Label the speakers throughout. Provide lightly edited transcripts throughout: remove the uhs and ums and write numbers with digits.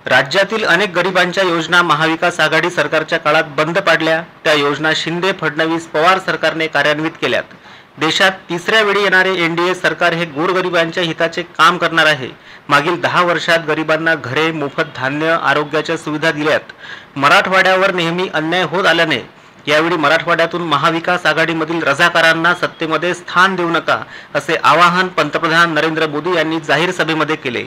Speaker 1: राज्यातील अनेक गरिबांच्या योजना महाविकास आघाडी सरकारच्या काळात बंद पाडल्या। त्या योजना शिंदे फडणवीस पवार सरकारने कार्यान्वित केल्यात। देशात तिसऱ्या वेळी येणारे एनडीए सरकार हे गोरगरिबांच्या हिताचे काम करणार आहे। मागील 10 वर्षात गरिबांना घरे, मोफत धान्य, आरोग्याच्या सुविधा दिल्यात। मराठवाड्यावर नेहमी अन्याय होत आल्याने यावेळी मराठवाड्यातून महाविकास आघाडीमधील रझाकारांना सत्तेमध्ये स्थान देऊ नका असे आवाहन पंतप्रधान नरेंद्र मोदी यांनी जाहीर सभेमध्ये केले।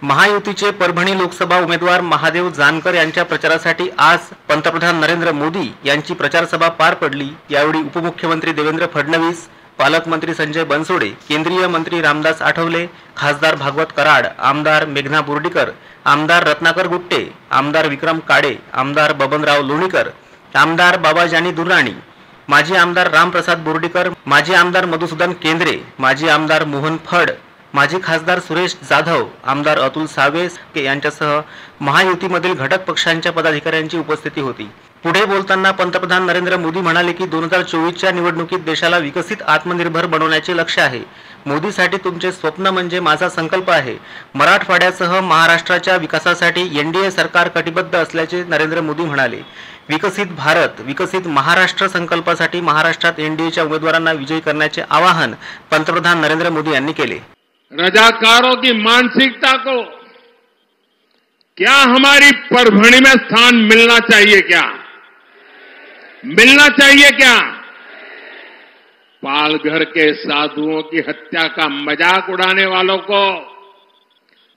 Speaker 1: महायुतीचे परभणी लोकसभा उमेदवार महादेव जानकर यांच्या प्रचारासाठी आज पंतप्रधान नरेंद्र मोदी यांची प्रचार सभा पार पडली। यावेळी उपमुख्यमंत्री देवेंद्र फडणवीस, पालकमंत्री संजय बनसोडे, केंद्रीय मंत्री रामदास आठवले, खासदार भागवत कराड, आमदार मेघना बोर्डीकर, आमदार रत्नाकर गुट्टे, आमदार विक्रम काडे, आमदार बबनराव लोणीकर, आमदार बाबाजानी दुर्राणी, माजी आमदार रामप्रसाद बोर्डीकर, माजी आमदार मधुसूदन केंद्रे, माजी आमदार मोहन फड, माजी खासदार सुरेश जाधव, आमदार अतुल सावे यांच्यासह महायुतीमधील घटक पक्षांच्या पदाधिकाऱ्यांची उपस्थिती होती। पुढे बोलताना पंतप्रधान नरेंद्र मोदी म्हणाले की 2024च्या निवडणुकीत देशाला विकसित आत्मनिर्भर बनवण्याचे लक्ष्य आहे। मोदीसाठी तुमचे स्वप्न म्हणजे माझा संकल्प आहे। मराठवाड्यासह महाराष्ट्राच्या विकासासाठी एनडीए सरकार कटिबद्ध असल्याचे नरेंद्र मोदी म्हणाले। विकसित भारत, विकसित महाराष्ट्र संकल्पासाठी महाराष्ट्रात एनडीएच्या उमेदवारांना विजयी करण्याचे आवाहन पंतप्रधान नरेंद्र मोदी यांनी केले।
Speaker 2: रजाकारों की मानसिकता को क्या हमारी परभणी में स्थान मिलना चाहिए क्या? मिलना चाहिए क्या? पालघर के साधुओं की हत्या का मजाक उड़ाने वालों को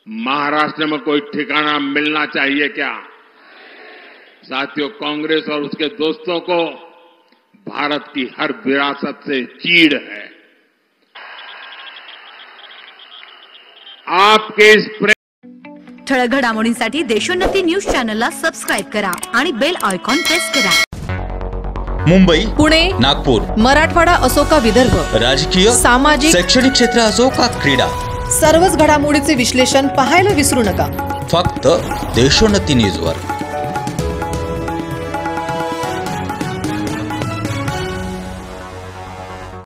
Speaker 2: महाराष्ट्र में कोई ठिकाना मिलना चाहिए क्या? साथियों, कांग्रेस और उसके दोस्तों को भारत की हर विरासत से चीड़ है। आपके इस
Speaker 3: ठळक घडामोडींसाठी देशोन्नती न्यूज चॅनलला सबस्क्राइब करा आणि बेल आयकॉन प्रेस करा।
Speaker 4: मुंबई,
Speaker 5: पुणे,
Speaker 4: नागपूर,
Speaker 5: मराठवाडा असो का विदर्भ,
Speaker 4: राजकीय,
Speaker 5: सामाजिक,
Speaker 4: शैक्षणिक क्षेत्र असो का क्रीडा,
Speaker 5: सर्वच घडामोडीचे विश्लेषण पाहायला विसरू नका।
Speaker 4: फक्त देशोन्नती न्यूजवर।